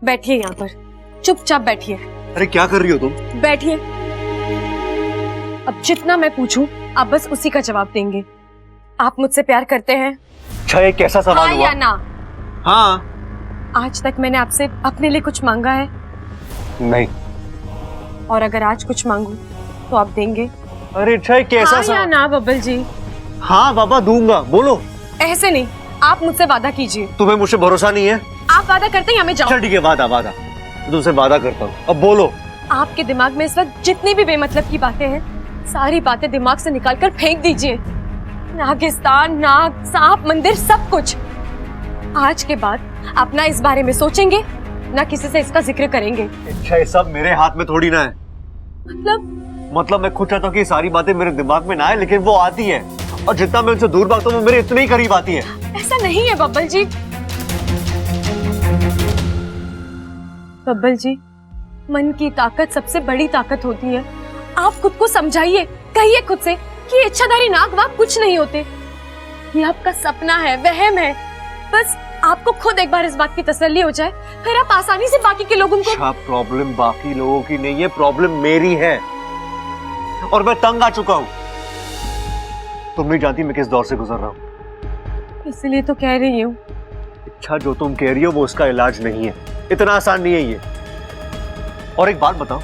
बैठिए यहाँ पर, चुपचाप बैठिए। अरे क्या कर रही हो तुम? बैठिए। अब जितना मैं पूछूं आप बस उसी का जवाब देंगे। आप मुझसे प्यार करते हैं? अच्छा ये कैसा सवाल हुआ? या ना? हाँ। आज तक मैंने आपसे अपने लिए कुछ मांगा है? नहीं। और अगर आज कुछ मांगू तो आप देंगे? अरे अच्छा ये कैसा हाँ सवाल? या ना बब्बल जी? हाँ बाबा दूंगा, बोलो। ऐसे नहीं, आप मुझसे वादा कीजिए। तुम्हें मुझसे भरोसा नहीं है? आप वादा करते हैं या मैं जाऊं? चल ठीक है, वादा वादा, मैं तुमसे वादा करता हूँ। अब बोलो। आपके दिमाग में इस वक्त जितनी भी बेमतलब की बातें हैं, सारी बातें दिमाग से निकालकर फेंक दीजिए। नागिस्तान, नाग, सांप, मंदिर, सब कुछ। आज के बाद आप ना इस बारे में सोचेंगे, ना किसी से इसका जिक्र करेंगे। अच्छा ये सब मेरे हाथ में थोड़ी ना है। मतलब मैं खुद चाहता हूँ कि ये सारी बातें मेरे दिमाग में ना आए, लेकिन वो आती है, और जितना मैं उनसे दूर भागता हूँ वो मेरे इतने ही करीब आती है। ऐसा नहीं है बब्बल जी। बब्बल जी, मन की ताकत सबसे बड़ी ताकत होती है। आप खुद को समझाइए, कहिए खुद से कि इच्छाधारी नाग वाग कुछ नहीं होते। ये आपका सपना है, वहम है। बस आपको खुद एक बार इस बात की तसल्ली हो जाए, फिर आप आसानी से बाकी के लोगों को। अच्छा प्रॉब्लम बाकी लोगों की नहीं है, प्रॉब्लम मेरी है, और मैं तंग आ चुका हूँ। तुम नहीं जानती मैं किस दौर से गुजर रहा हूँ। इसलिए तो कह रही हूँ। अच्छा जो तुम कह रही हो वो उसका इलाज नहीं है, इतना आसान नहीं है ये। और एक बात बताओ,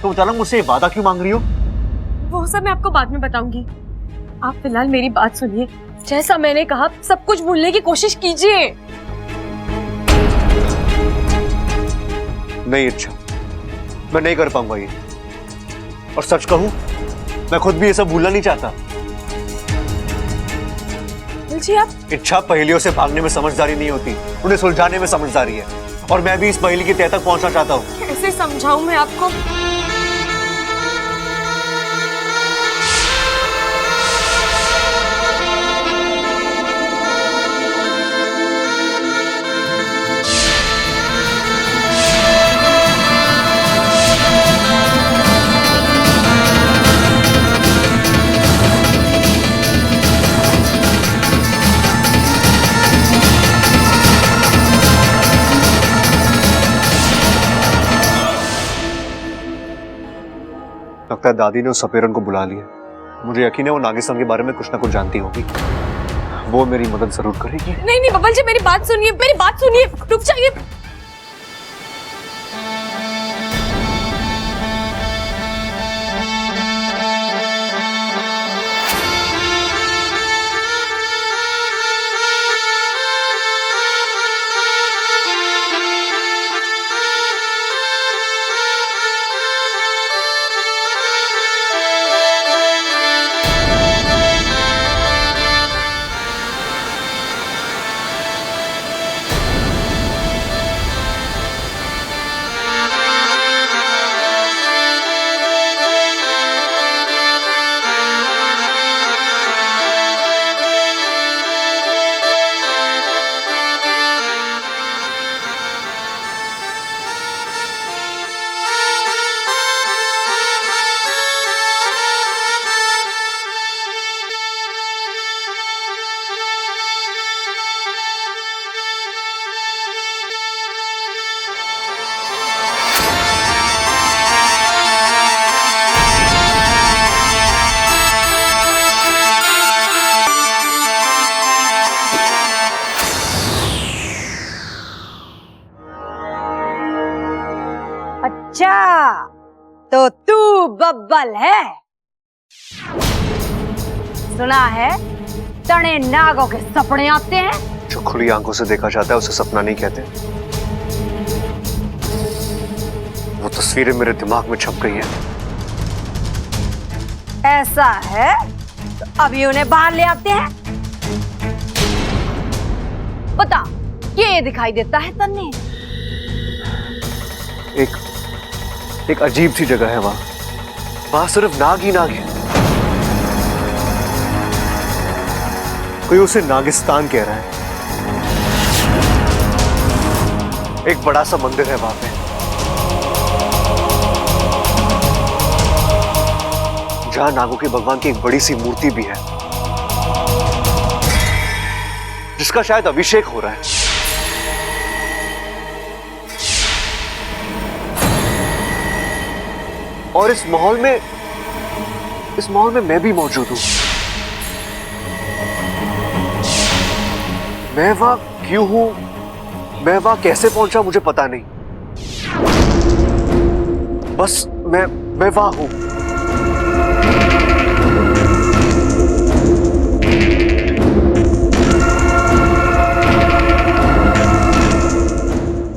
तुम अचानक मुझसे वादा क्यों मांग रही हो? वो सब मैं आपको बाद में बताऊंगी। आप फिलहाल मेरी बात सुनिए। जैसा मैंने कहा, सब कुछ भूलने की कोशिश कीजिए। नहीं, अच्छा मैं नहीं कर पाऊंगा ये, और सच कहूं मैं खुद भी ये सब भूलना नहीं चाहता। जी आप इच्छा पहेलियों से भागने में समझदारी नहीं होती, उन्हें सुलझाने में समझदारी है, और मैं भी इस पहेली की तह तक पहुंचना चाहता हूँ। कैसे समझाऊं मैं आपको? लगता है दादी ने उस सपेरन को बुला लिया। मुझे यकीन है वो नागिस्तान के बारे में कुछ ना कुछ जानती होगी, वो मेरी मदद जरूर करेगी। नहीं नहीं बब्बल जी, मेरी बात सुनिए, मेरी बात सुनिए, रुक जाइए। अच्छा तो तू बब्बल है? सुना है तने नागों के सपने आते हैं। जो खुली आंखों से देखा जाता है उसे सपना नहीं कहते। वो तस्वीरें मेरे दिमाग में छप गई हैं। ऐसा है तो अभी उन्हें बाहर ले आते हैं। बता, ये दिखाई देता है तन्ने? एक अजीब सी जगह है वहां सिर्फ नाग ही नाग है। कोई उसे नागिस्तान कह रहा है। एक बड़ा सा मंदिर है वहां पे, जहां नागों के भगवान की एक बड़ी सी मूर्ति भी है, जिसका शायद अभिषेक हो रहा है। और इस माहौल में मैं भी मौजूद हूं। मैं वहां क्यों हूं, मैं वहां कैसे पहुंचा मुझे पता नहीं, बस मैं वहां हूं।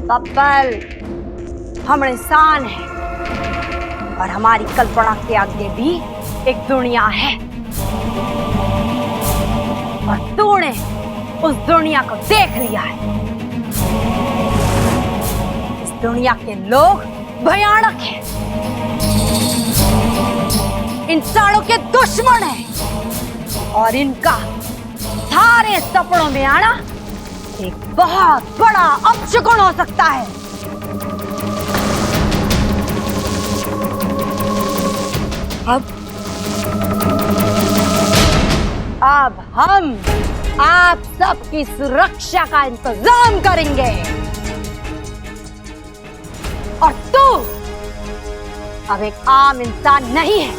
बब्बल, हम इंसान हैं और हमारी कल्पना के आगे भी एक दुनिया है, और तूने उस दुनिया को देख लिया है। इस दुनिया के लोग भयानक हैं, इंसानों के दुश्मन हैं, और इनका सारे सपनों में आना एक बहुत बड़ा अपशकुन हो सकता है। अब हम आप सबकी सुरक्षा का इंतजाम करेंगे, और तू अब एक आम इंसान नहीं है,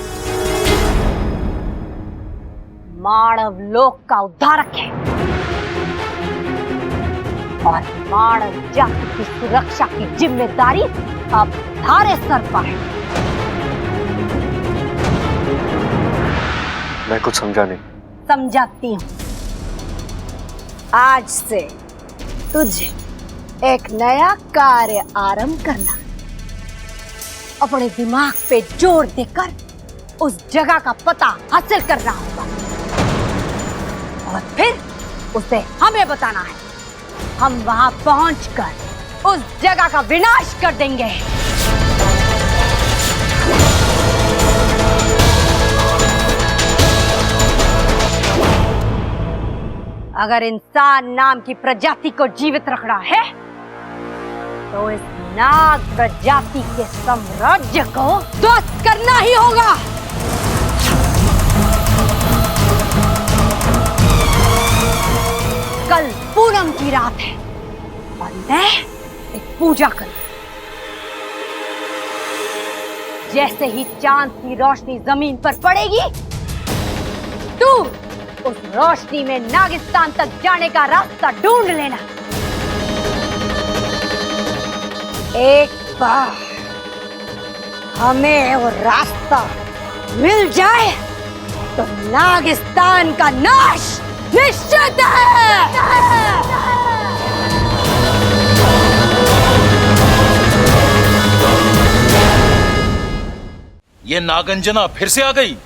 मानव लोक का उद्धारक है, और मानव जाति की सुरक्षा की जिम्मेदारी अब तुम्हारे सर पर है। मैं कुछ समझा नहीं। समझाती हूं। आज से तुझे एक नया कार्य आरंभ करना, अपने दिमाग पे जोर देकर उस जगह का पता हासिल करना होगा, और फिर उसे हमें बताना है। हम वहां पहुंचकर उस जगह का विनाश कर देंगे। अगर इंसान नाम की प्रजाति को जीवित रखना है, तो इस नाग प्रजाति के साम्राज्य को ध्वस्त करना ही होगा। कल पूनम की रात है, और मैं एक पूजा करूं। जैसे ही चांद की रोशनी जमीन पर पड़ेगी, तू उस रोशनी में नागिस्तान तक जाने का रास्ता ढूंढ लेना। एक बार हमें वो रास्ता मिल जाए, तो नागिस्तान का नाश निश्चित है। ये नागंजना फिर से आ गई।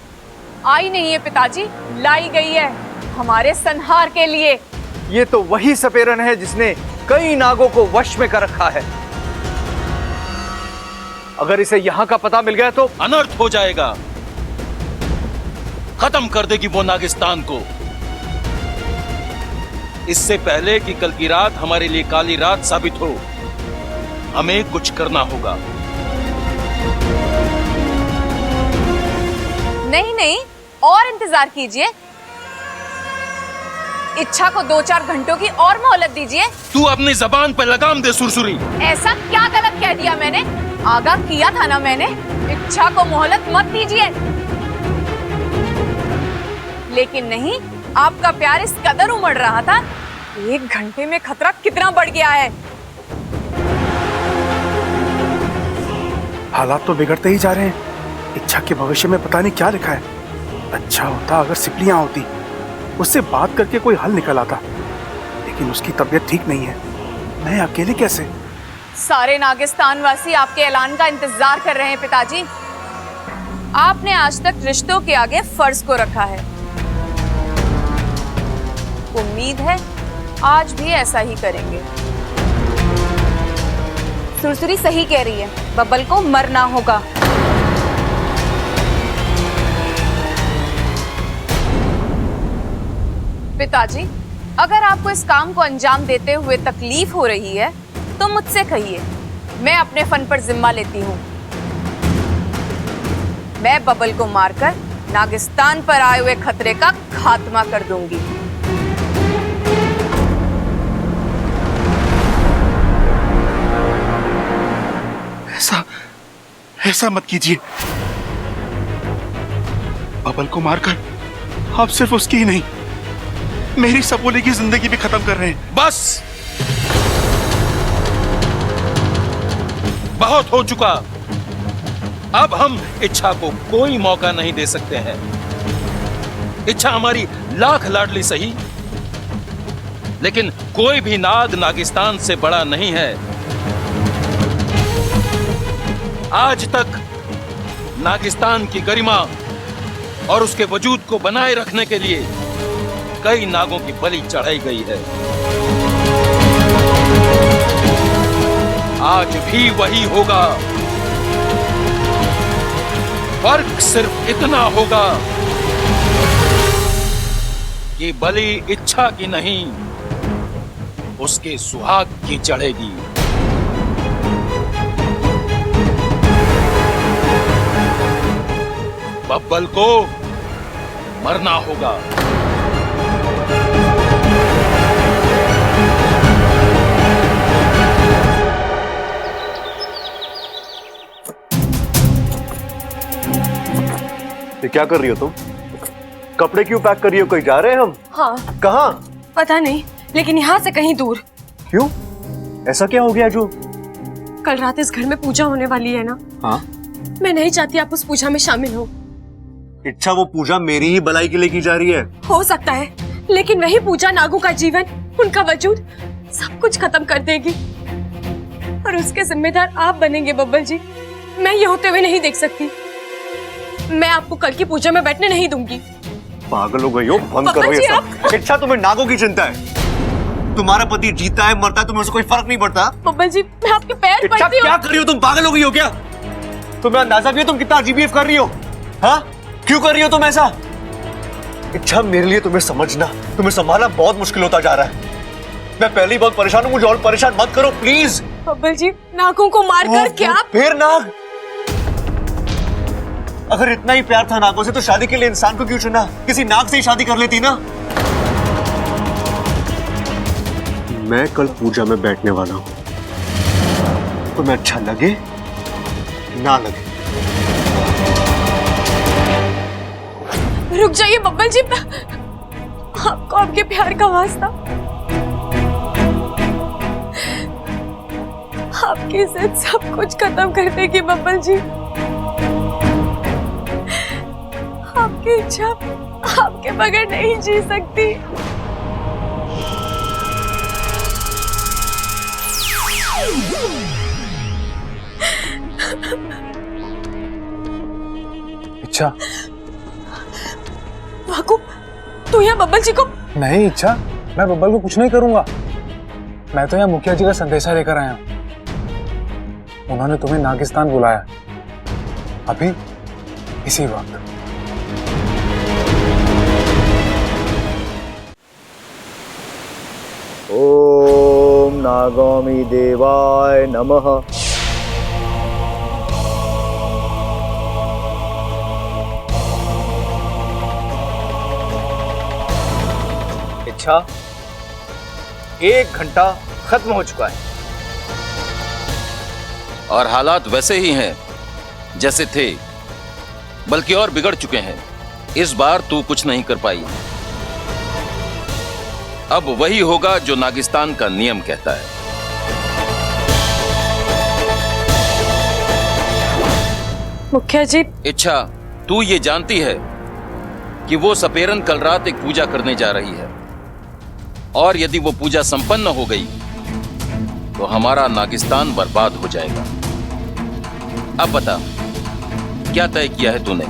आई नहीं है पिताजी, लाई गई है हमारे संहार के लिए। ये तो वही सपेरन है जिसने कई नागों को वश में कर रखा है। अगर इसे यहाँ का पता मिल गया तो अनर्थ हो जाएगा। खत्म कर देगी वो नागिस्तान को। इससे पहले कि कल की रात हमारे लिए काली रात साबित हो, हमें कुछ करना होगा। नहीं नहीं, और इंतजार कीजिए। इच्छा को 2-4 घंटों की और मोहलत दीजिए। तू अपनी जबान पर लगाम दे सुरसुरी। ऐसा क्या गलत कह दिया मैंने? आगाह किया था ना मैंने, इच्छा को मोहलत मत दीजिए। लेकिन नहीं, आपका प्यार इस कदर उमड़ रहा था। 1 घंटे में खतरा कितना बढ़ गया है। हालात तो बिगड़ते ही जा रहे हैं। इच्छा के भविष्य में पता नहीं क्या लिखा है। अच्छा होता अगर सिपलियां होती, उससे बात करके कोई हल निकल आता, लेकिन उसकी तबीयत ठीक नहीं है। मैं अकेले कैसे? सारे नागिस्तान वासी आपके ऐलान का इंतजार कर रहे हैं पिताजी। आपने आज तक रिश्तों के आगे फर्ज को रखा है। उम्मीद है आज भी ऐसा ही करेंगे। सुरसुरी सही कह रही है, बब्बल को मरना होगा। पिताजी, अगर आपको इस काम को अंजाम देते हुए तकलीफ हो रही है तो मुझसे कहिए, मैं अपने फन पर जिम्मा लेती हूँ। मैं बब्बल को मारकर नागिस्तान पर आए हुए खतरे का खात्मा कर दूंगी। ऐसा मत कीजिए। बबल को मारकर आप सिर्फ उसकी ही नहीं, मेरी सबोली की जिंदगी भी खत्म कर रहे हैं। बस, बहुत हो चुका। अब हम इच्छा को कोई मौका नहीं दे सकते हैं। इच्छा हमारी लाख लाडली सही, लेकिन कोई भी नाग नागिस्तान से बड़ा नहीं है। आज तक नागिस्तान की गरिमा और उसके वजूद को बनाए रखने के लिए कई नागों की बलि चढ़ाई गई है। आज भी वही होगा। फर्क सिर्फ इतना होगा कि बलि इच्छा की नहीं, उसके सुहाग की चढ़ेगी। बब्बल को मरना होगा। ये क्या कर रही हो तुम? कपड़े क्यों पैक कर रही हो? कहीं जा रहे हैं हम? हाँ, कहाँ? पता नहीं, लेकिन यहाँ से कहीं दूर। क्यों? ऐसा क्या हो गया जो? कल रात इस घर में पूजा होने वाली है ना। हाँ? मैं नहीं चाहती आप उस पूजा में शामिल हो। इच्छा, वो पूजा मेरी ही भलाई के लिए की जा रही है। हो सकता है, लेकिन वही पूजा नागों का जीवन, उनका वजूद, सब कुछ खत्म कर देगी और उसके जिम्मेदार आप बनेंगे बब्बल जी। मैं ये होते हुए नहीं देख सकती। मैं आपको कल की पूजा में बैठने नहीं दूंगी। पागल हो गई हो? बंद करो ये सब। इच्छा, तुम्हें नागों की चिंता है। तुम्हारा पति जीता है मरता है, तुम्हें उससे कोई फर्क नहीं पड़ता। बब्बल जी, मैं आपके पैर इच्छा, पड़ती हूँ। क्या कर रही हो तुम? पागल हो गई हो क्या? तुम्हें अंदाजा भी है तुम कितना अजीब कर रही हो? हाँ, क्यों कर रही हो तुम ऐसा? इच्छा, मेरे लिए तुम्हें समझना, तुम्हें संभालना बहुत मुश्किल होता जा रहा है। मैं पहले ही बहुत परेशान हूँ, मुझे और परेशान मत करो प्लीज। बब्बल जी, नागों को मारकर क्या? फिर नाग? अगर इतना ही प्यार था नागों से तो शादी के लिए इंसान को क्यों चुना? किसी नाग से ही शादी कर लेती ना। मैं कल पूजा में बैठने वाला हूं, तुम्हें अच्छा लगे ना लगे। रुक जाइए बब्बल जी, आपको आपके प्यार का वास्ता, आपकी जिद सब कुछ खत्म कर देगी बब्बल जी। आपकी इच्छा आपके बगैर नहीं जी सकती। इच्छा, वाकु, तू यहाँ बब्बल जी को? नहीं इच्छा, मैं बब्बल को कुछ नहीं करूंगा। मैं तो यहाँ मुखिया जी का संदेशा लेकर आया हूँ। उन्होंने तुम्हें नागिस्तान बुलाया, अभी इसी वक्त। ओम नागामी देवाय नमः। इच्छा, 1 घंटा खत्म हो चुका है और हालात वैसे ही हैं जैसे थे, बल्कि और बिगड़ चुके हैं। इस बार तू कुछ नहीं कर पाई। अब वही होगा जो नागिस्तान का नियम कहता है। मुखिया जी, इच्छा, तू ये जानती है कि वो सपेरन कल रात एक पूजा करने जा रही है, और यदि वो पूजा संपन्न हो गई तो हमारा नागिस्तान बर्बाद हो जाएगा। अब बता, क्या तय किया है तूने?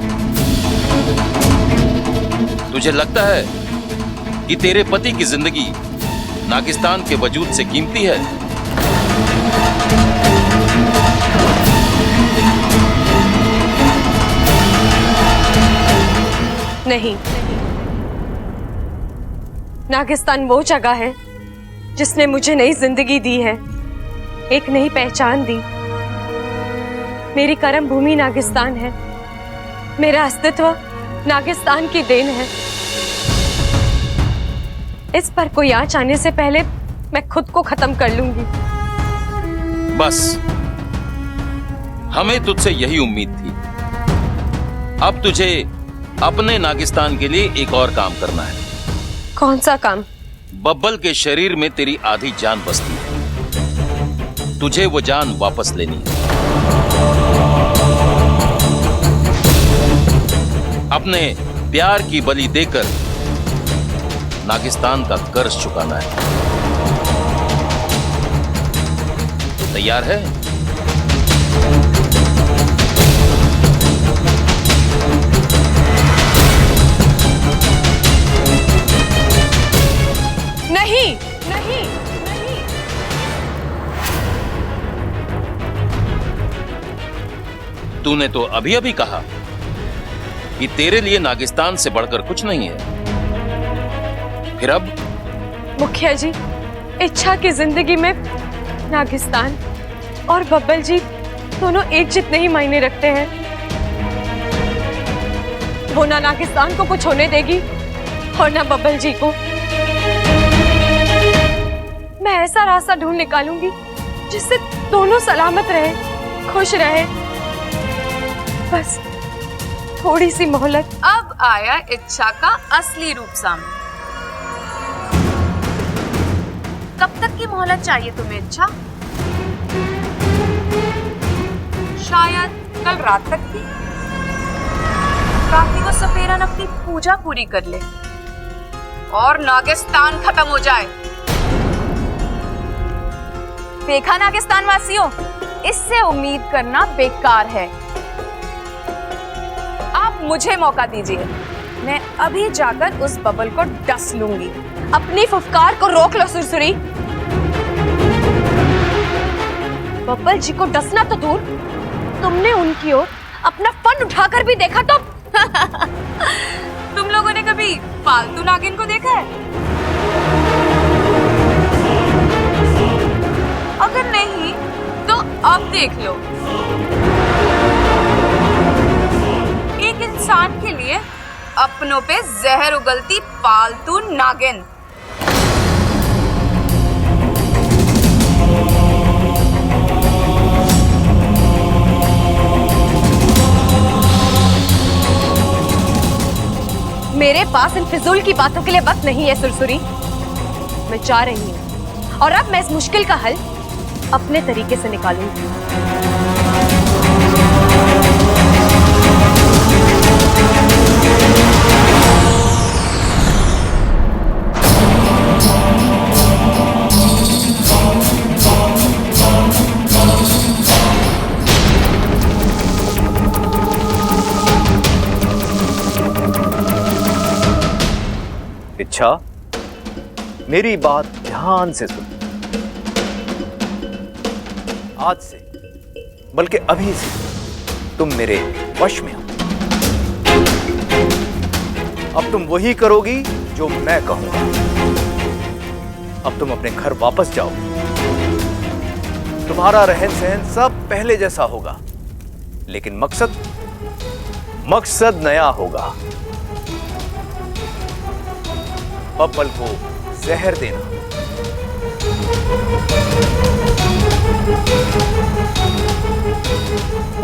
तुझे लगता है कि तेरे पति की जिंदगी नागिस्तान के वजूद से कीमती है? नहीं, नागिस्तान वो जगह है जिसने मुझे नई जिंदगी दी है, एक नई पहचान दी। मेरी कर्म भूमि नागिस्तान है, मेरा अस्तित्व नागिस्तान की देन है। इस पर कोई आंच आने से पहले मैं खुद को खत्म कर लूंगी। बस, हमें तुझसे यही उम्मीद थी। अब तुझे अपने नागिस्तान के लिए एक और काम करना है। कौन सा काम? बब्बल के शरीर में तेरी आधी जान बसती है, तुझे वो जान वापस लेनी है। अपने प्यार की बलि देकर नागिस्तान का कर्ज चुकाना है। तैयार है? नहीं नहीं नहीं। तूने तो अभी अभी कहा कि तेरे लिए नागिस्तान से बढ़कर कुछ नहीं है, फिर अब? मुखिया जी, इच्छा की जिंदगी में नागिस्तान और बब्बल जी दोनों एक जितने ही मायने रखते हैं। वो ना नागिस्तान को कुछ होने देगी और ना बब्बल जी को। मैं ऐसा रास्ता ढूंढ निकालूंगी जिससे दोनों सलामत रहे, खुश रहे। बस थोड़ी सी मोहलत। अब आया इच्छा का असली रूप सामने। कब तक की मोहलत चाहिए तुम्हें इच्छा? शायद कल रात तक की। काफी को सपेरन अपनी पूजा पूरी कर ले और नागिस्तान खत्म हो जाए। देखा नागिस्तान वासियों, इससे उम्मीद करना बेकार है। आप मुझे मौका दीजिए, मैं अभी जाकर उस बबल को डस लूंगी। अपनी फुफकार को रोक लो सुरसुरी। बब्बल जी को डसना तो दूर, तुमने उनकी ओर अपना फन उठाकर भी देखा तो? तुम लोगों ने कभी पालतू नागिन को देखा है? अगर नहीं तो अब देख लो। एक इंसान के लिए अपनों पे जहर उगलती पालतू नागिन। मेरे पास इन फिजूल की बातों के लिए वक्त नहीं है सुरसुरी। मैं जा रही हूँ और अब मैं इस मुश्किल का हल अपने तरीके से निकालूंगी। इच्छा, मेरी बात ध्यान से सुन। आज से, बल्कि अभी से तुम मेरे वश में हो। अब तुम वही करोगी जो मैं कहूंगा। अब तुम अपने घर वापस जाओ। तुम्हारा रहन सहन सब पहले जैसा होगा, लेकिन मकसद नया होगा। बब्बल को जहर देना,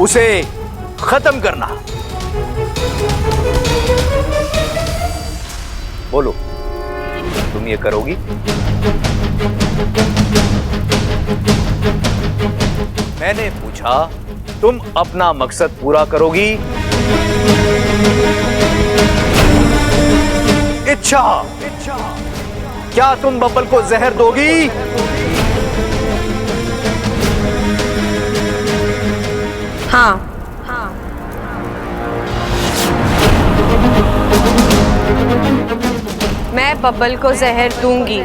उसे खत्म करना। बोलो, तुम ये करोगी? मैंने पूछा, तुम अपना मकसद पूरा करोगी? इच्छा, क्या तुम बब्बल को जहर दोगी? हाँ। मैं बब्बल को जहर दूंगी।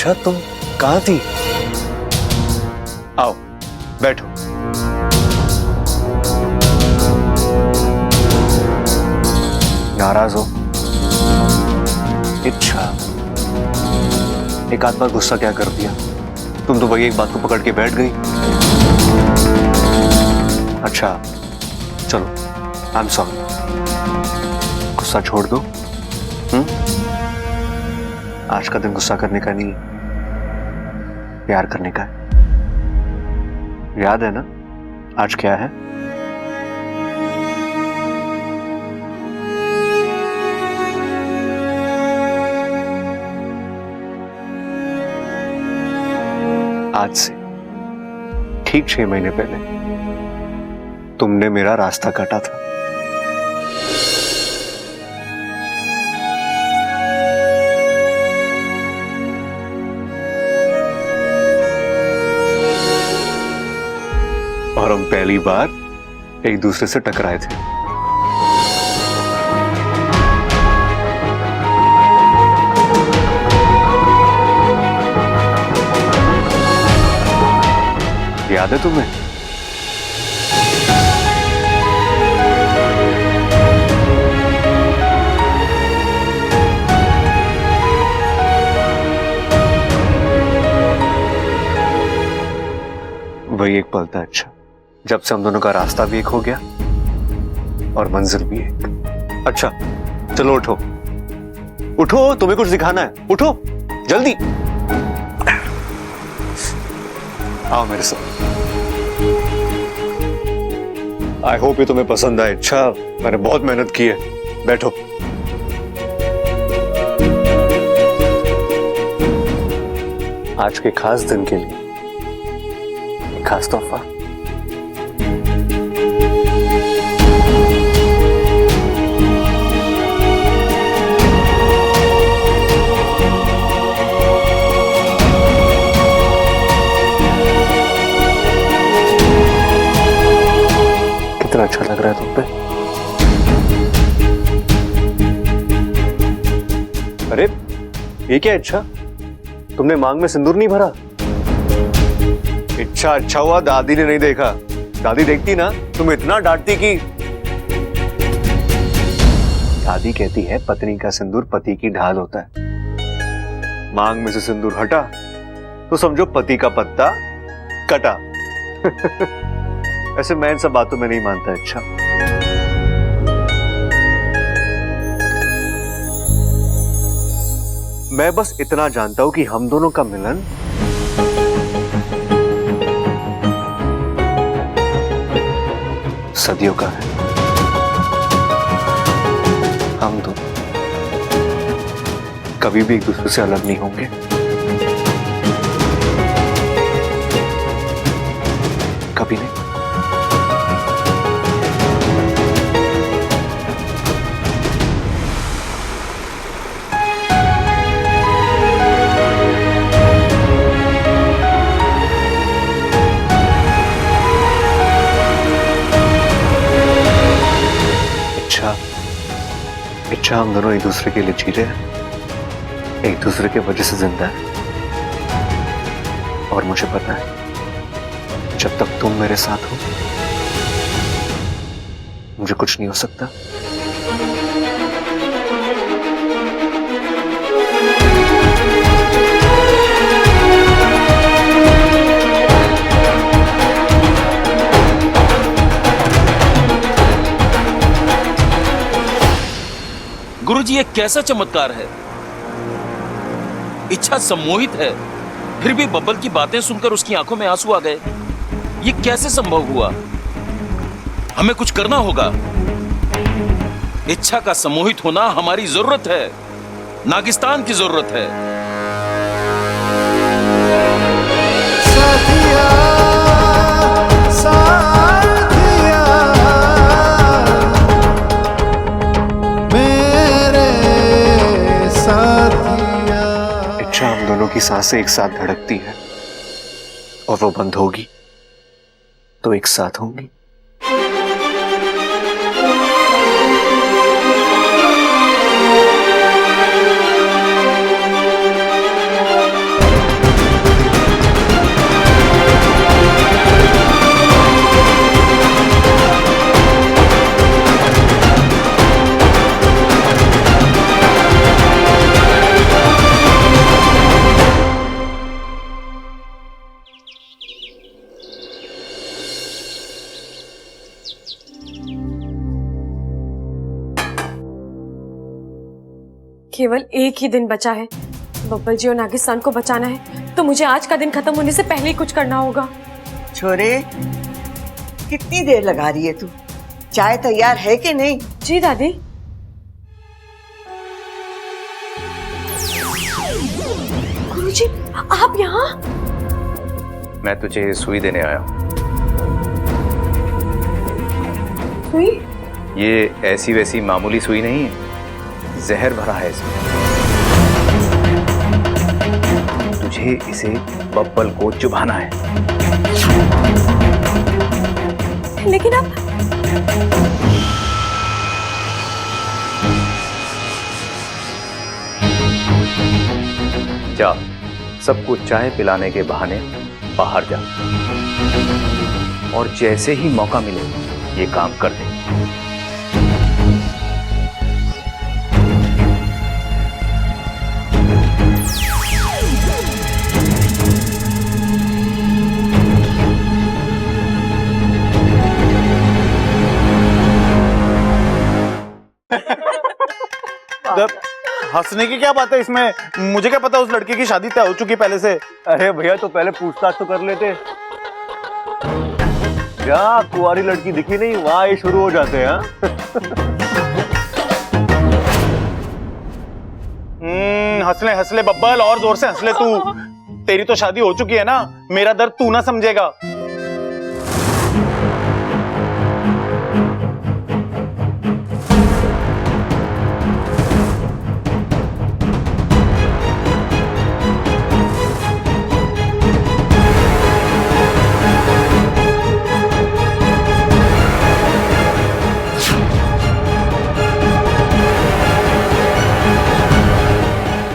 अच्छा तुम कहाँ थी? आओ बैठो। नाराज हो? अच्छा, एक आध बार गुस्सा क्या कर दिया? तुम तो वही एक बात को पकड़ के बैठ गई। अच्छा चलो, आई एम सॉरी, गुस्सा छोड़ दो। आज का दिन गुस्सा करने का नहीं, प्यार करने का है। याद है ना आज क्या है? आज से ठीक 6 महीने पहले तुमने मेरा रास्ता काटा था। और हम पहली बार एक दूसरे से टकराए थे। याद है तुम्हें? वही एक पल था अच्छा, जब से हम दोनों का रास्ता भी एक हो गया और मंजिल भी एक। अच्छा चलो उठो उठो, तुम्हें कुछ दिखाना है, उठो जल्दी आओ मेरे साथ। आई होप ये तुम्हें पसंद आए। अच्छा मैंने बहुत मेहनत की है, बैठो। आज के खास दिन के लिए एक खास तोहफा। कितना अच्छा लग रहा है तुम पे। अरे ये क्या अच्छा, तुमने मांग में सिंदूर नहीं भरा? अच्छा हुआ दादी ने नहीं देखा, दादी देखती ना तुम इतना डांटती कि। दादी कहती है पत्नी का सिंदूर पति की ढाल होता है। मांग में से सिंदूर हटा तो समझो पति का पत्ता कटा। ऐसे मैं इन सब बातों में नहीं मानता। अच्छा मैं बस इतना जानता हूं कि हम दोनों का मिलन सदियों का है। हम दोनों कभी भी एक दूसरे से अलग नहीं होंगे। कभी नहीं। अच्छा हम दोनों एक दूसरे के लिए जी रहे हैं, एक दूसरे के वजह से जिंदा है। और मुझे पता है जब तक तुम मेरे साथ हो मुझे कुछ नहीं हो सकता। गुरुजी ये कैसा चमत्कार है? इच्छा सम्मोहित है, फिर भी बब्बल की बातें सुनकर उसकी आंखों में आंसू आ गए। ये कैसे संभव हुआ? हमें कुछ करना होगा। इच्छा का सम्मोहित होना हमारी जरूरत है, नागिस्तान की जरूरत है। हम दोनों की सांसें एक साथ धड़कती है और वो बंद होगी तो एक साथ होंगी। केवल एक ही दिन बचा है। बब्बल जी और नागिस्तान को बचाना है तो मुझे आज का दिन खत्म होने से पहले ही कुछ करना होगा। छोरे, कितनी देर लगा रही है तू? चाय तैयार है कि नहीं? जी दादी। गुरुजी, आप यहाँ? मैं तुझे सुई देने आया हूँ। सुई? ये ऐसी वैसी मामूली सुई नहीं है, जहर भरा है इसमें। तुझे इसे बब्बल को चुभाना है। लेकिन आप जा, सबको चाय पिलाने के बहाने बाहर जा और जैसे ही मौका मिले ये काम कर दे। हंसने की क्या बात है इसमें? मुझे क्या पता उस लड़की की शादी तय हो चुकी पहले से। अरे भैया, तो पहले पूछताछ तो कर लेते। क्या कुंवारी लड़की दिखी नहीं, वहां ये शुरू हो जाते हैं। हंसले हंसले बब्बल, और जोर से हंसले तू। तेरी तो शादी हो चुकी है ना, मेरा दर्द तू ना समझेगा।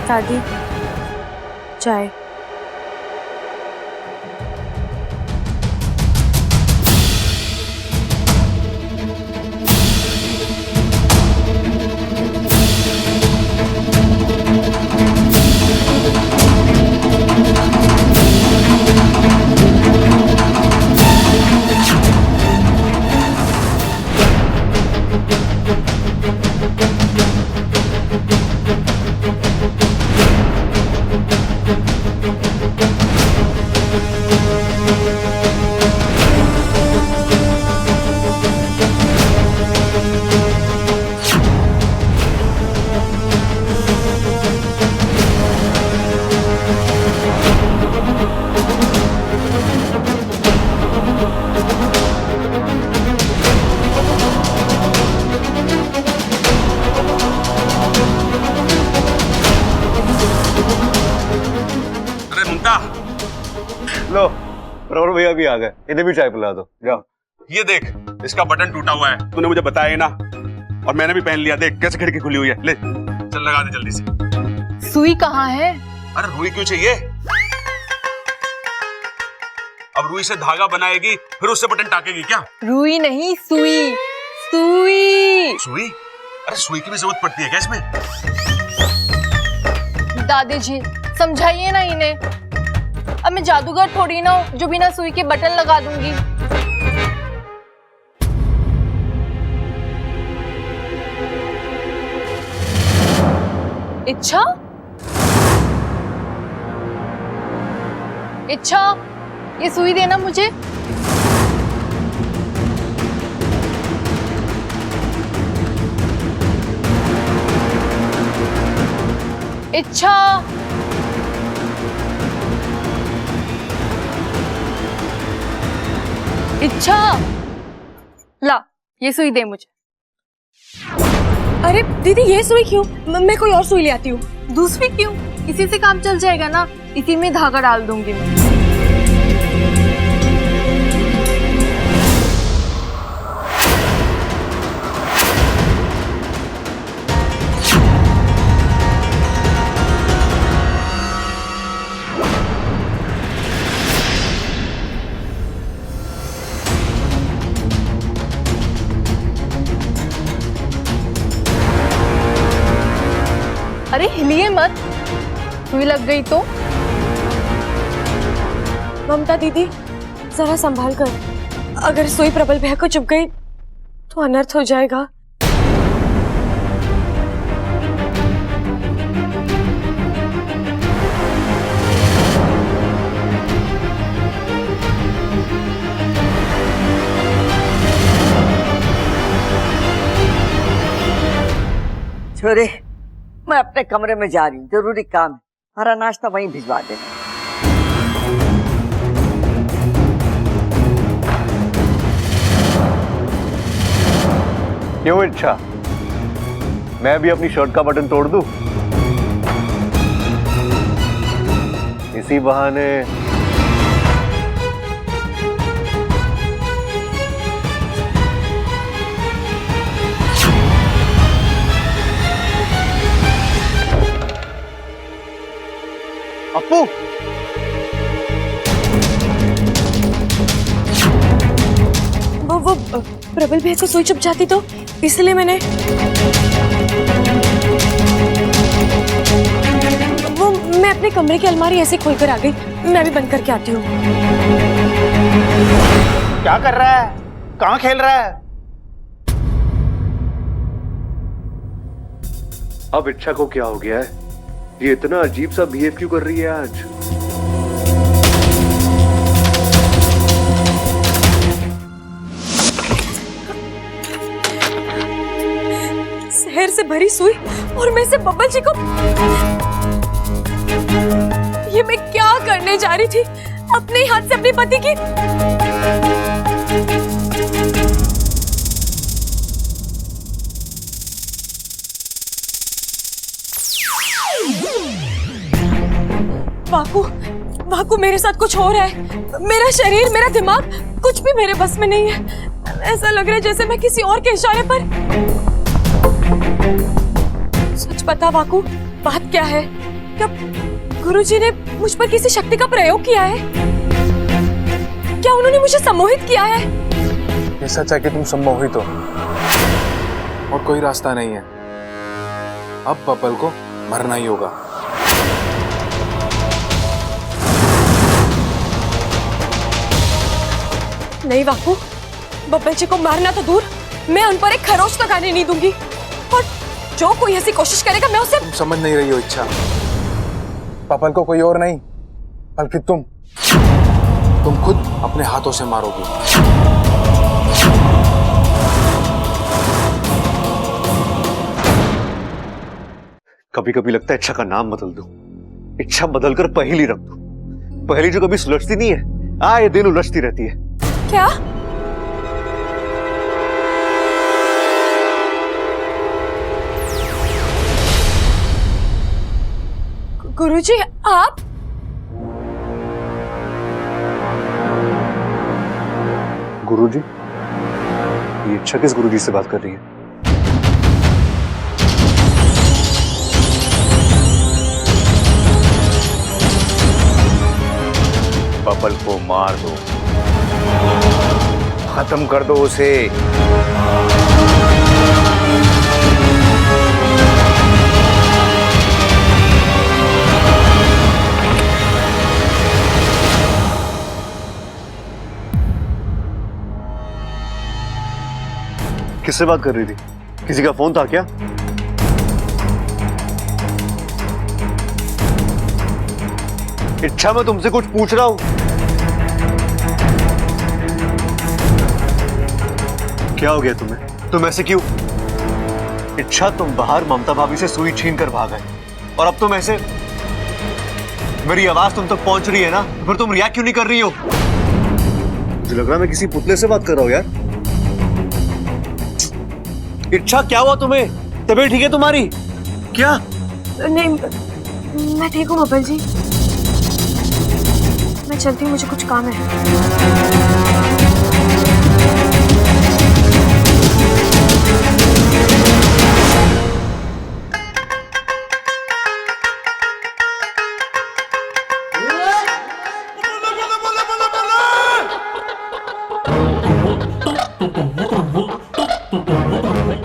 दादी, चाय। लो, प्रवर भैया भी आ गए, इन्हें भी चाय पिला दो। जाओ। ये देख, इसका बटन टूटा हुआ है, तूने मुझे बताया ही ना, और मैंने भी पहन लिया। देख कैसे खिड़की खुली हुई है। ले चल, लगा दे जल्दी से। सुई कहाँ है? अरे रुई क्यों चाहिए? अब रुई से धागा बनाएगी, फिर उससे बटन टाकेगी क्या? रुई नहीं, सुई। सुई। सुई? अरे सुई की भी जरूरत पड़ती है क्या इसमें? दादी जी, समझाइए ना इन्हें। अब मैं जादूगर थोड़ी ना हूँ जो बिना सुई के बटन लगा दूंगी। इच्छा? इच्छा, ये सुई देना मुझे। इच्छा, इच्छा, ला ये सुई दे मुझे। अरे दीदी, ये सुई क्यों? मैं कोई और सुई ले आती हूँ। दूसरी क्यों? इसी से काम चल जाएगा ना, इसी में धागा डाल दूंगी मैं। अरे हिलिए मत, सुई लग गई तो। ममता दीदी, जरा संभाल कर, अगर सुई प्रबल भैया को चुभ गई तो अनर्थ हो जाएगा। छोरे, मैं अपने कमरे में जा रही हूँ, जरूरी काम है। हमारा नाश्ता वहीं भिजवा देना। क्यों इच्छा, मैं भी अपनी शर्ट का बटन तोड़ दूं? इसी बहाने अप्पू, वो प्रबल भैया को सुई चुप जाती तो इसलिए मैंने वो मैं अपने कमरे की अलमारी ऐसे खोल कर आ गई। मैं भी बंद करके आती हूँ। क्या कर रहा है? कहाँ खेल रहा है? अब इच्छा को क्या हो गया है? ये इतना अजीब सा बिहेव क्यों कर रही है आज? जहर से भरी सुई और मैं से बब्बल जी को, ये मैं क्या करने जा रही थी? अपने हाथ से अपने पति की वाकू, वाकू मेरे साथ कुछ हो रहा है। मेरा शरीर, मेरा दिमाग कुछ भी मेरे बस में नहीं है। ऐसा लग रहा है जैसे मैं किसी और के इशारे पर। सच बता वाकू, बात क्या है? क्या गुरुजी ने मुझ पर किसी शक्ति का प्रयोग किया है? क्या उन्होंने मुझे सम्मोहित किया है? ये सच है कि तुम सम्मोहित हो और कोई रास्ता नहीं है। अब बब्बल को मरना ही होगा। नहीं वाकू, बब्बल जी को मारना तो दूर, मैं उन पर एक खरोच तक आने नहीं दूंगी। और जो कोई ऐसी कोशिश करेगा मैं उसे। तुम समझ नहीं रही हो इच्छा। बब्बल को कोई और नहीं बल्कि तुम खुद अपने हाथों से मारोगी। कभी कभी लगता है इच्छा का नाम बदल दूं, इच्छा बदलकर पहेली रख दूं। पहेली जो कभी सुलझती नहीं है, आए दिन उलझती रहती है। क्या? गुरुजी आप? गुरुजी? ये इच्छा किस गुरुजी से बात कर रही है? बब्बल को मार दो, खत्म कर दो उसे। किससे बात कर रही थी? किसी का फोन था क्या? इच्छा, मैं तुमसे कुछ पूछ रहा हूं। क्या हो गया तुम्हें? तुम ऐसे क्यों? इच्छा, तुम बाहर ममता भाभी से सुई छीन कर भाग गए और अब तुम ऐसे। मेरी आवाज तुम तक पहुंच रही है ना, फिर तुम रिएक्ट क्यों नहीं कर रही हो? मुझे लग रहा है मैं किसी पुतले से बात कर रहा हूं यार। इच्छा, क्या हुआ तुम्हें? तबीयत ठीक है तुम्हारी? क्या? नहीं, मैं ठीक हूँ बब्बल जी। मैं चलती हूँ, मुझे कुछ काम है।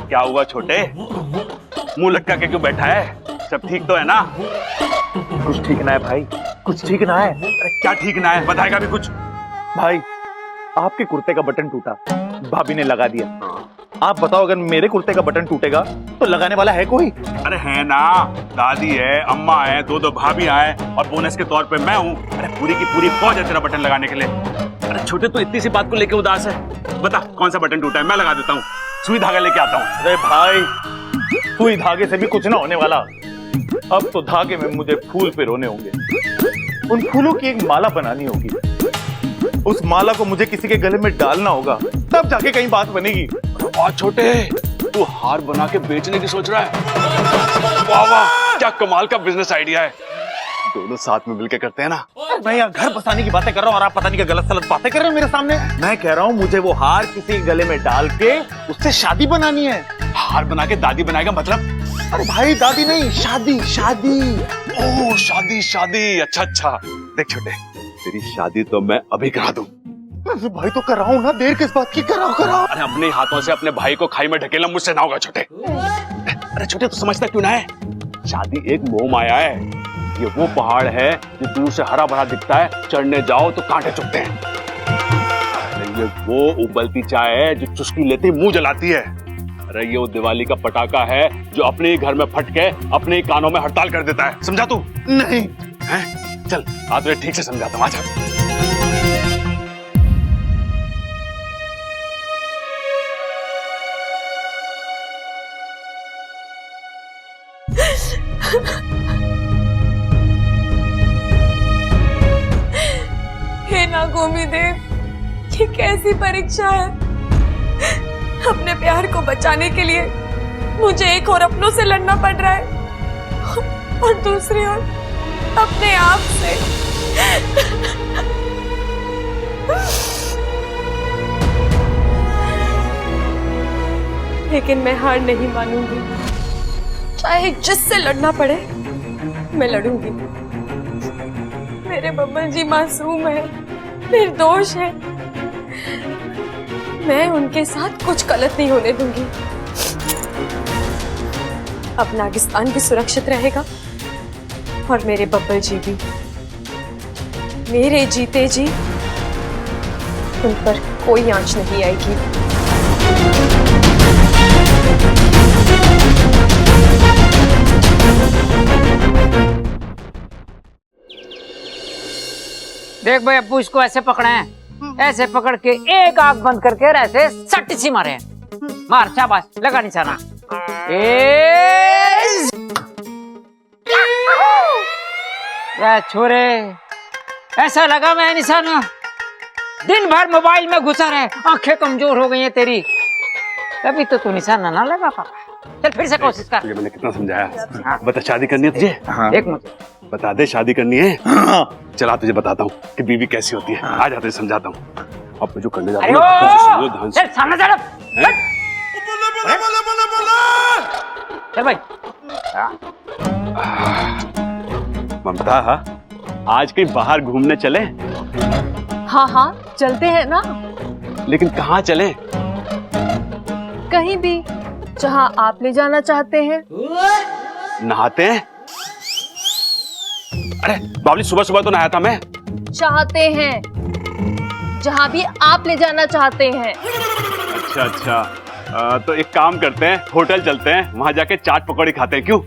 क्या हुआ छोटे? मुंह लटका के क्यों बैठा है? सब ठीक तो है ना? कुछ ठीक ना है भाई, कुछ ठीक ना है। अरे क्या ठीक ना है? बताएगा भी कुछ? भाई, आपके कुर्ते का बटन टूटा, भाभी ने लगा दिया। आप बताओ, अगर मेरे कुर्ते का बटन टूटेगा तो लगाने वाला है कोई? अरे है ना, दादी है, अम्मा है, दो भाभी आए और बोनस के तौर पे मैं हूँ। अरे पूरी की पूरी फौज है तेरा बटन लगाने के लिए। अरे छोटे, तो इतनी सी बात को लेके उदास है? बता कौन सा बटन टूटा है, मैं लगा देता हूँ। सुई धागा लेके आता हूँ। अरे भाई, सुई धागे से भी कुछ ना होने वाला। अब तो धागे में मुझे फूल पे रोने होंगे। उन फूलों की एक माला बनानी होगी, उस माला को मुझे किसी के गले में डालना होगा, तब जाके कहीं बात बनेगी। वाह छोटे, तू हार बना के बेचने की सोच रहा है? वाह वाह, क्या कमाल का बिजनेस आइडिया है। दोनों साथ में मिलकर करते हैं ना। मैं यहाँ घर बसाने की बातें कर रहा हूँ और आप पता नहीं क्या गलत सलत बातें कर रहे हो मेरे सामने। मैं कह रहा हूँ मुझे वो हार किसी के गले में डाल के उससे शादी बनानी है। हार बना के दादी बनाएगा मतलब? अरे भाई दादी नहीं, शादी शादी। ओह शादी शादी, अच्छा अच्छा। देख छोटे, तेरी शादी तो मैं अभी करा दूं। अरे भाई तो कराऊं ना, देर किस बात की, कराओ कराओ। अरे अपने हाथों से अपने भाई को खाई में ढकेलना मुझसे ना होगा छोटे। अरे छोटे, तू समझता क्यों ना है? शादी एक मोह माया है। ये वो पहाड़ है जो दूर से हरा भरा दिखता है, चढ़ने जाओ तो कांटे चुभते हैं। अरे ये वो उबलती चाय है जो चुस्की लेते ही मुंह जलाती है। अरे ये वो दिवाली का पटाखा है जो अपने ही घर में फट के अपने ही कानों में हड़ताल कर देता है। समझा तू? नहीं है? चल आज तुझे ठीक से समझाता हूँ। आजा। हे नागोमी देव, ये कैसी परीक्षा है। अपने प्यार को बचाने के लिए मुझे एक और अपनों से लड़ना पड़ रहा है और दूसरी ओर अपने आप से। लेकिन मैं हार नहीं मानूंगी, चाहे जिससे लड़ना पड़े मैं लड़ूंगी। मेरे बब्बल जी मासूम है, निर्दोष है। मैं उनके साथ कुछ गलत नहीं होने दूंगी। अब नागिस्तान भी सुरक्षित रहेगा और मेरे बब्बल जी भी। मेरे जीते जी उन पर कोई आंच नहीं आएगी। देख भाई, अब्बू इसको ऐसे पकड़े हैं, ऐसे पकड़ के एक आंख बंद करके और ऐसे सट सी मारे हैं। मार, शाबाश, लगा निशाना। छोरे, ऐसा लगा मैं निशाना। दिन भर मोबाइल में घुसा रहे, आंखें कमजोर हो गई हैं तेरी, तभी तो तू निशाना ना लगा पापा। चल फिर से कोशिश कर। तुझे मैंने कितना समझाया। बता, शादी करनी है तुझे? देख मुझे बता दे, शादी करनी है? चला तुझे बताता हूँ कि बीवी कैसी होती है। आ जा, तुझे समझाता हूँ। अब मैं जो करने जा रहा हूँ ध्यान से। चल सामने चल। चल भाई। ममता, आज कहीं बाहर घूमने चले? हाँ हाँ चलते हैं ना। लेकिन कहाँ चले? कहीं भी जहाँ आप ले जाना चाहते हैं। नहाते हैं? अरे बाबली, सुबह सुबह तो नहाया था मैं। चाहते हैं जहाँ भी आप ले जाना चाहते हैं। अच्छा अच्छा, तो एक काम करते हैं, होटल चलते हैं, वहाँ जाके चाट पकौड़ी खाते हैं। क्यों?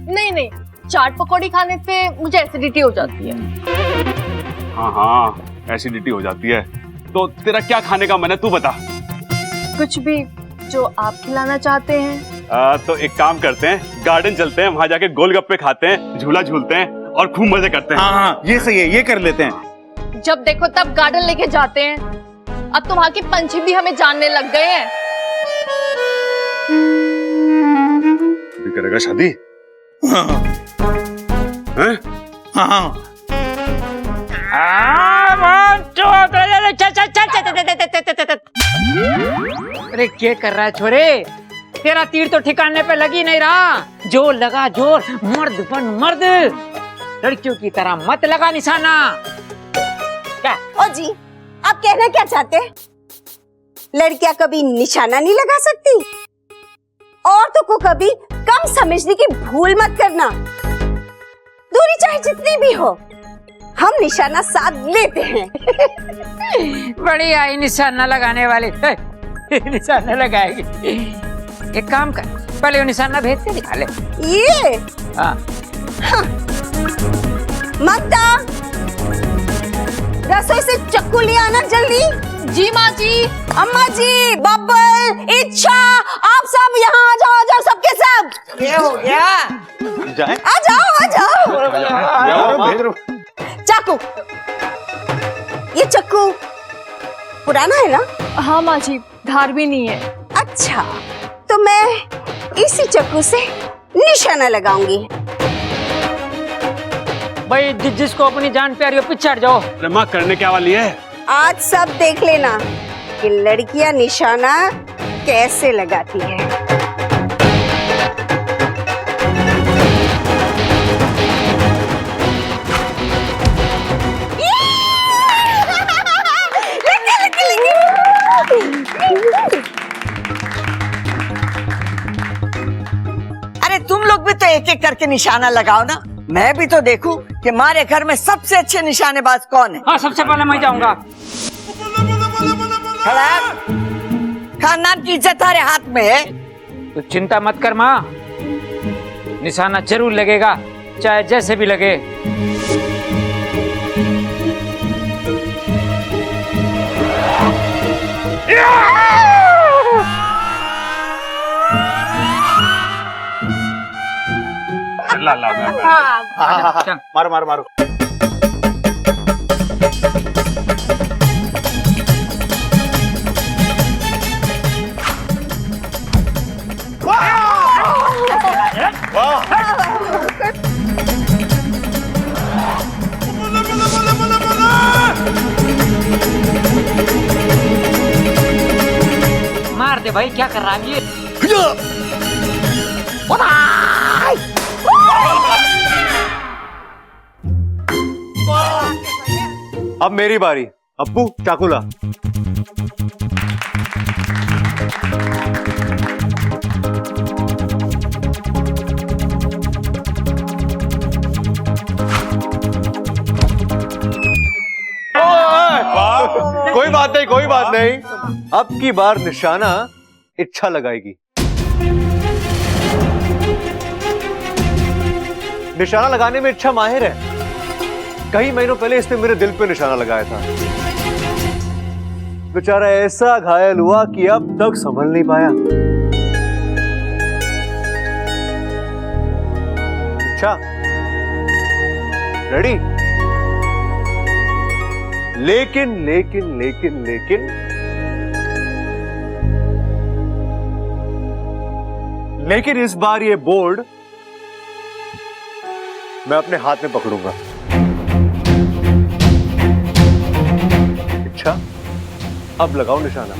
नहीं नहीं, चाट पकौड़ी खाने से मुझे एसिडिटी हो जाती है। हाँ हाँ, एसिडिटी हो जाती है। तो तेरा क्या खाने का मन है, तू बता। कुछ भी जो आप खिलाना चाहते हैं। तो एक काम करते हैं, गार्डन चलते हैं, वहाँ जाके गोलगप्पे खाते हैं, झूला झूलते हैं और खूब मजे करते हैं। हाँ, ये सही है, ये कर लेते हैं। जब देखो तब गार्डन लेके जाते हैं। अब तो वहाँ के पंछी भी हमें जानने लग गए हैं। करेगा शादी? हैं? हाँ। अरे क्या कर रहा है छोरे? तेरा तीर तो ठिकाने पे लगी नहीं रहा। जोर लगा जोर, मर्द बन मर्द। लड़कियों की तरह मत लगा निशाना। क्या? ओ जी, आप कहना क्या चाहते हैं? लड़कियां कभी निशाना नहीं लगा सकती? औरतों को कभी कम समझने की भूल मत करना। दूरी चाहे जितनी भी हो, हम निशाना साध लेते हैं। बड़ी आई निशाना लगाने वाली। निशाना लगाएगी। एक काम कर, पहले वो निशाना भेज के दिखा ले। ये हाँ। ममता, रसोई से चक्कू ले आना जल्दी। जी माँ जी। अम्मा जी, बब्बल, इच्छा, आप सब यहाँ आ जाओ सबके सब। ये हो गया। जाए आ जाओ। चाकू, ये चाकू पुराना है ना? हाँ माँ जी, धार भी नहीं है। अच्छा, तो मैं इसी चाकू से निशाना लगाऊंगी। भाई जिसको अपनी जान प्यारी हो पीछे हट जाओ। अरे माँ करने क्या वाली है? आज सब देख लेना कि लड़कियां निशाना कैसे लगाती है। अरे तुम लोग भी तो एक एक करके निशाना लगाओ ना, मैं भी तो देखूं कि हमारे घर में सबसे अच्छे निशानेबाज कौन है। हाँ, सबसे पहले मैं जाऊंगा। खानदान की इज्जत हमारे हाथ में है। तू चिंता मत कर माँ, निशाना जरूर लगेगा, चाहे जैसे भी लगे। मारो मारो मारो। मार दे भाई, क्या कर रहा है ये? अब मेरी बारी। अप्पू चाकू ला। कोई बात नहीं, कोई बात नहीं। अब की बार निशाना इच्छा लगाएगी। निशाना लगाने में इच्छा माहिर है। कई महीनों पहले इसने मेरे दिल पे निशाना लगाया था। बेचारा ऐसा घायल हुआ कि अब तक संभल नहीं पाया। अच्छा, रेडी? लेकिन लेकिन लेकिन लेकिन लेकिन इस बार ये बोर्ड मैं अपने हाथ में पकड़ूंगा। अच्छा, अब लगाओ निशाना।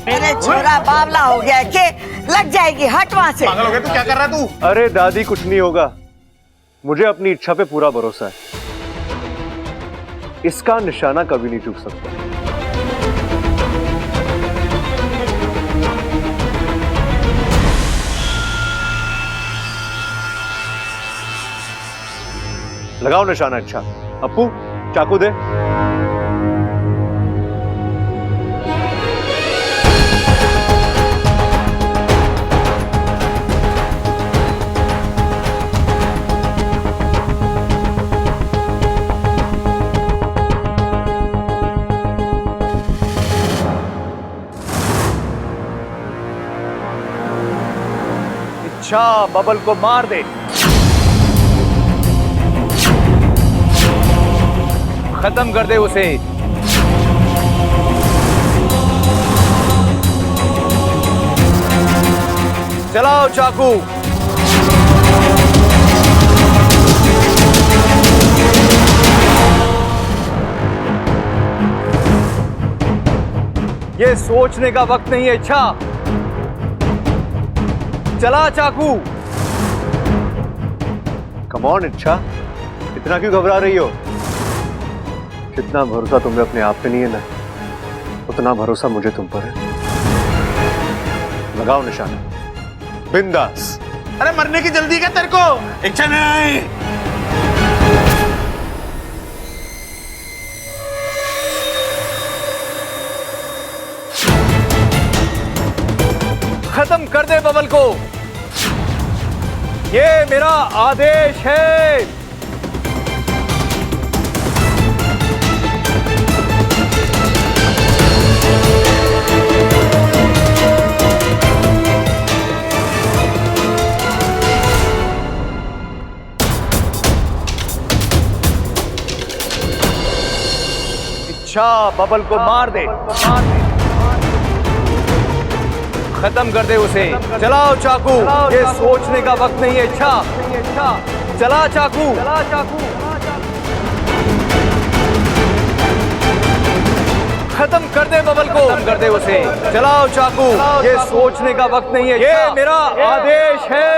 मेरे छोरा बावला हो गया के लग जाएगी, हट वहां से। पागल हो गया तू? क्या कर रहा है तू? अरे दादी, कुछ नहीं होगा। मुझे अपनी इच्छा पे पूरा भरोसा है। इसका निशाना कभी नहीं चूक सकता। लगाओ निशाना। अच्छा अप्पू, चाकू दे। अच्छा, बबल को मार दे। खत्म कर दे उसे। चलाओ चाकू। ये सोचने का वक्त नहीं है। अच्छा, चला चाकू। कम ऑन इच्छा, इतना क्यों घबरा रही हो? जितना भरोसा तुम्हें अपने आप पे नहीं है ना, उतना भरोसा मुझे तुम पर है। लगाओ निशाना, बिंदास। अरे मरने की जल्दी क्या तेरे को? इच्छा नहीं। खत्म कर दे बबल को। ये मेरा आदेश है। इच्छा बबल को मार दे, खत्म कर दे उसे। चलाओ चाकू, ये सोचने का वक्त नहीं है। इच्छा चला चाकू, खत्म कर दे बबल को, खत्म कर दे उसे। चलाओ चाकू, ये सोचने का वक्त नहीं है। ये मेरा आदेश है।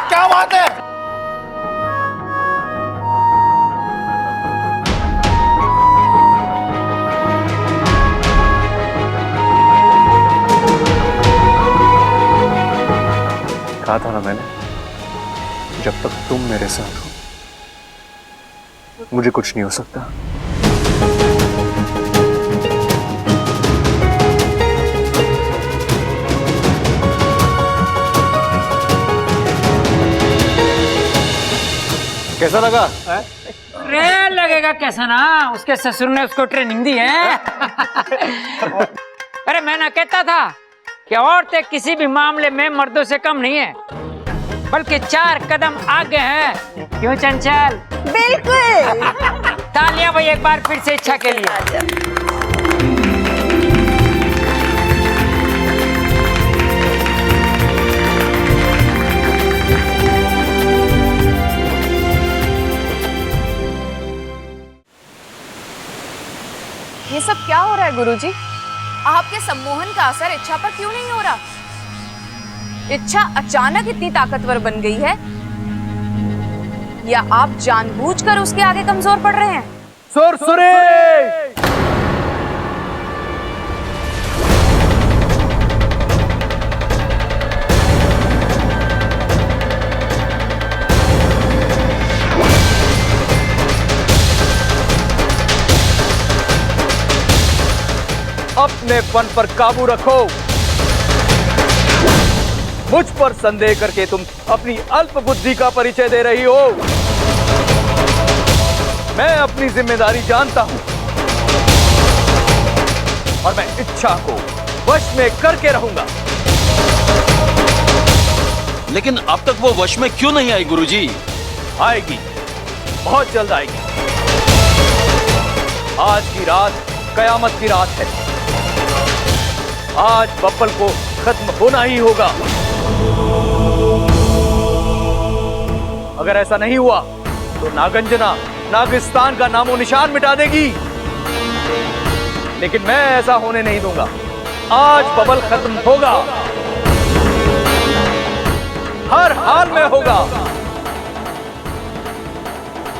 क्या बात है? कहा था ना मैंने, जब तक तुम मेरे साथ हो मुझे कुछ नहीं हो सकता। कैसा लगा? रे लगेगा कैसा ना, उसके ससुर ने उसको ट्रेनिंग दी है। अरे मैं ना कहता था कि औरतें किसी भी मामले में मर्दों से कम नहीं है, बल्कि 4 कदम आगे है। क्यों चंचल? बिल्कुल। तालियां भाई एक बार फिर से इच्छा के लिए। ये सब क्या हो रहा है गुरुजी? आपके सम्मोहन का असर इच्छा पर क्यों नहीं हो रहा? इच्छा अचानक इतनी ताकतवर बन गई है, या आप जानबूझकर उसके आगे कमजोर पड़ रहे हैं? सुरसुरी! अपने पन पर काबू रखो। मुझ पर संदेह करके तुम अपनी अल्प बुद्धि का परिचय दे रही हो। मैं अपनी जिम्मेदारी जानता हूं और मैं इच्छा को वश में करके रहूंगा। लेकिन अब तक वो वश में क्यों नहीं आई गुरुजी? आएगी, बहुत जल्द आएगी। आज की रात कयामत की रात है। आज बब्बल को खत्म होना ही होगा। अगर ऐसा नहीं हुआ तो नागंजना नागिस्तान का नामो निशान मिटा देगी, लेकिन मैं ऐसा होने नहीं दूंगा। आज बब्बल खत्म होगा, हर हाल में होगा।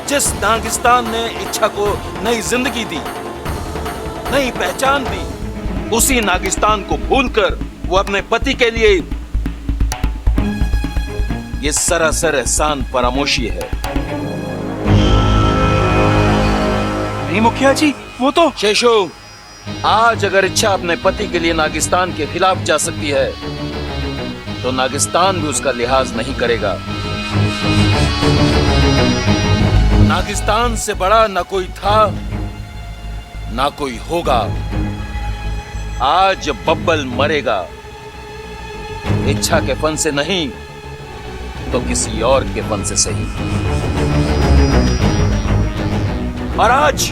जिस नागिस्तान ने इच्छा को नई जिंदगी दी, नई पहचान दी, उसी नागिस्तान को भूलकर वो अपने पति के लिए ये सरासर एहसान फरामोशी है। नहीं मुखिया जी, वो तो शेषो, आज अगर इच्छा अपने पति के लिए नागिस्तान के खिलाफ जा सकती है तो नागिस्तान भी उसका लिहाज नहीं करेगा। नागिस्तान से बड़ा न कोई था ना कोई होगा। आज बब्बल मरेगा, इच्छा के फन से नहीं तो किसी और के फन से सही। और आज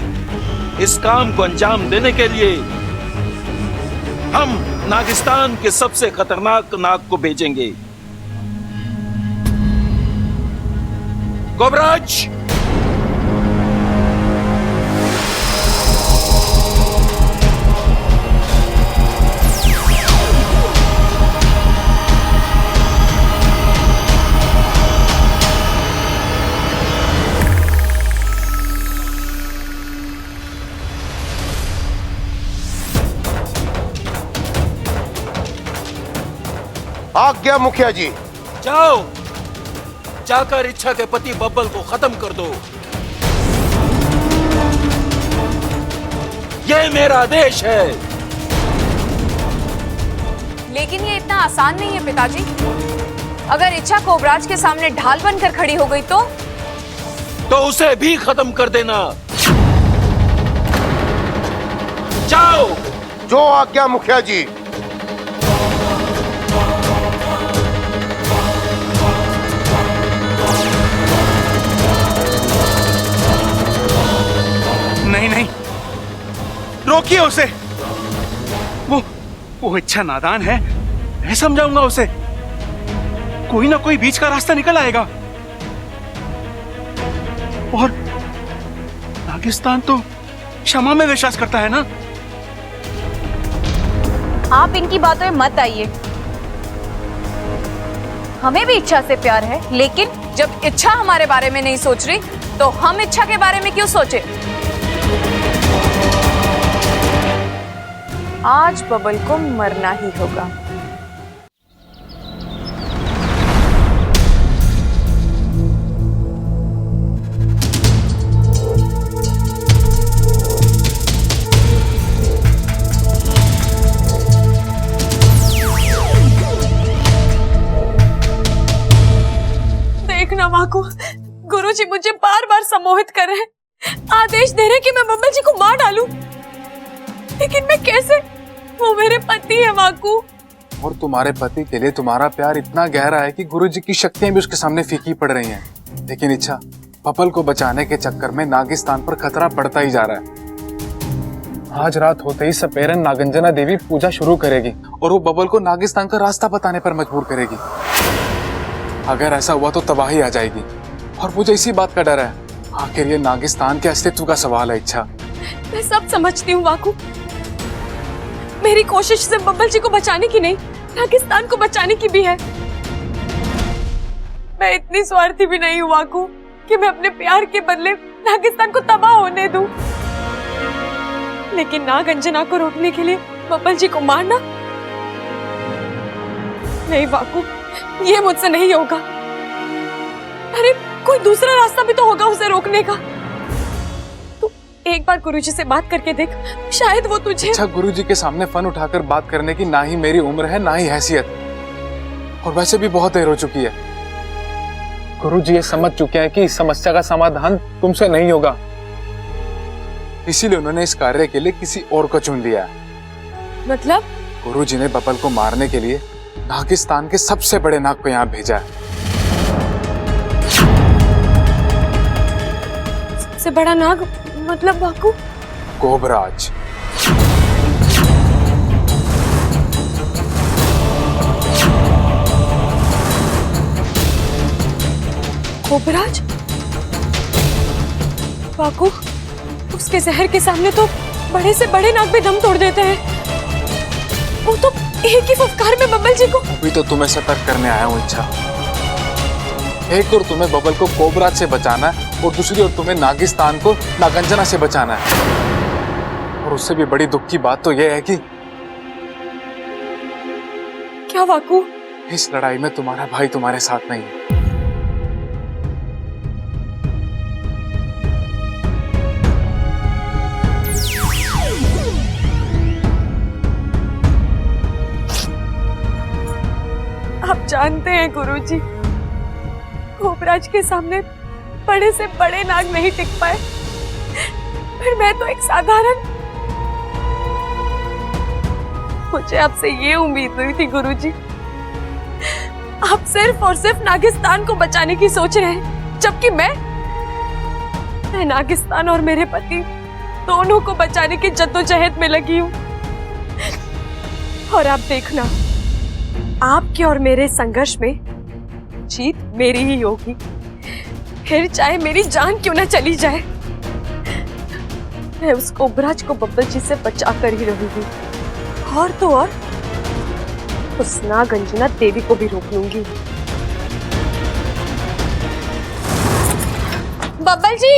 इस काम को अंजाम देने के लिए हम नागिस्तान के सबसे खतरनाक नाग को भेजेंगे। गोबराज, आज्ञा मुखिया जी। जाओ, जाकर इच्छा के पति बब्बल को खत्म कर दो। ये मेरा आदेश है। लेकिन ये इतना आसान नहीं है पिताजी। अगर इच्छा कोबराज के सामने ढाल बनकर खड़ी हो गई तो उसे भी खत्म कर देना। जाओ। जो आज्ञा मुखिया जी। नहीं नहीं, रोकिए उसे। वो इच्छा नादान है, मैं समझाऊंगा उसे। कोई ना कोई बीच का रास्ता निकल आएगा। और नागिस्तान तो क्षमा में विश्वास करता है ना। आप इनकी बातों में मत आइए। हमें भी इच्छा से प्यार है, लेकिन जब इच्छा हमारे बारे में नहीं सोच रही तो हम इच्छा के बारे में क्यों सोचे। आज बबल को मरना ही होगा। देखना माँ को, गुरुजी मुझे बार बार सम्मोहित कर रहे हैं, आदेश दे रहे हैं कि मैं बब्बल जी को मार डालूं। लेकिन मैं कैसे? वो मेरे पति है माकू। और तुम्हारे पति के लिए तुम्हारा प्यार इतना गहरा है कि गुरुजी की शक्तियां भी उसके सामने फीकी पड़ रही हैं। लेकिन इच्छा, बब्बल को बचाने के चक्कर में नागिस्तान पर खतरा बढ़ता ही जा रहा है। आज रात होते ही सपेरन नागंजना देवी पूजा शुरू करेगी और वो बब्बल को नागिस्तान का रास्ता बताने पर मजबूर करेगी। अगर ऐसा हुआ तो तबाही आ जाएगी और मुझे इसी बात का डर है। आखिर ये नागिस्तान के अस्तित्व का सवाल है इच्छा। मैं सब समझती हूँ वाकू। मेरी कोशिश सिर्फ बब्बल जी को बचाने की नहीं, नागिस्तान को बचाने की भी है। मैं इतनी स्वार्थी भी नहीं हूँ वाकू कि मैं अपने प्यार के बदले नागिस्तान को तबाह होने दूं। लेकिन नागंजना को रोकने के लिए बब्बल जी को मारना, नहीं वाकू, ये मुझसे नहीं होगा। अरे कोई दूसरा रास्ता भी तो होगा उसे रोकने का। तू एक बार गुरुजी से बात करके देख, शायद वो तुझे। अच्छा, गुरुजी के सामने फन उठाकर बात करने की ना ही मेरी उम्र है ना ही हैसियत, और वैसे भी बहुत देर हो चुकी है। गुरुजी ये समझ चुके हैं कि इस समस्या का समाधान तुमसे नहीं होगा, इसीलिए उन्होंने इस कार्य के लिए किसी और को चुन लिया है। मतलब? गुरुजी ने बब्बल को मारने के लिए नागिस्तान के सबसे बड़े नाग को यहाँ भेजा है। सबसे बड़ा नाग मतलब वाकू? कोबराज। कोबराज? वाकू, उसके जहर के सामने तो बड़े से बड़े नाग भी दम तोड़ देते हैं। वो तो एक ही फुफकार में बब्बल जी को। अभी तो तुम्हें सतर्क करने आया हूँ इच्छा। एक और तुम्हें बब्बल को कोबराज से बचाना है और दूसरी ओर तुम्हें नागिस्तान को नागंजना से बचाना है। और उससे भी बड़ी दुख की बात तो यह है कि क्या वाकू? इस लड़ाई में तुम्हारा भाई तुम्हारे साथ नहीं है। आप जानते हैं गुरुजी, कोबराज के सामने बड़े से बड़े नाग नहीं टिक पाए, फिर मैं तो एक साधारण। मुझे आपसे ये उम्मीद हुई थी गुरुजी, आप सिर्फ और सिर्फ नागिस्तान को बचाने की सोच रहे हैं, जबकि मैं नागिस्तान और मेरे पति दोनों को बचाने की जद्दोजहद में लगी हूँ। और आप देखना, आपके और मेरे संघर्ष में जीत मेरी ही होगी, फिर चाहे मेरी जान क्यों ना चली जाए। मैं उस कोबराज को बब्बल जी से बचा कर ही रहूंगी, और तो और उस नागंजना देवी को भी रोक लूंगी। बब्बल जी,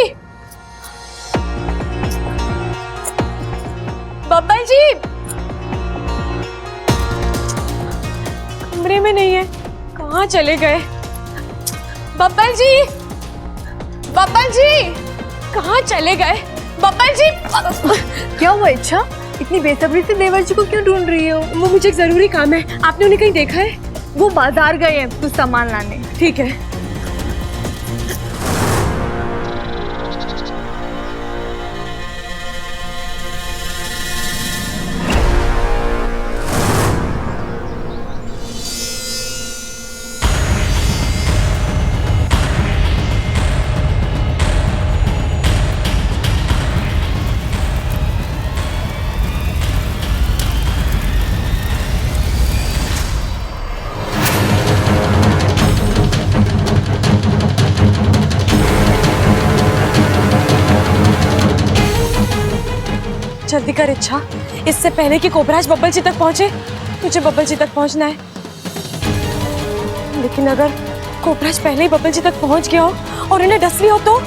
बब्बल जी, कमरे में में नहीं है। कहाँ चले गए? बब्बल जी, बब्बल जी, कहाँ चले गए? बब्बल जी। क्या हुआ इच्छा? इतनी बेसब्री से देवर जी को क्यों ढूंढ रही हो? वो मुझे एक जरूरी काम है, आपने उन्हें कहीं देखा है? वो बाजार गए हैं कुछ सामान लाने। ठीक है। जल्दी कर इच्छा, इससे पहले कि कोबराज बब्बल जी तक पहुंचे, मुझे बब्बल जी तक पहुंचना है। लेकिन अगर कोबराज पहले ही बब्बल जी तक पहुंच गया हो और उन्हें डस लिया हो तो?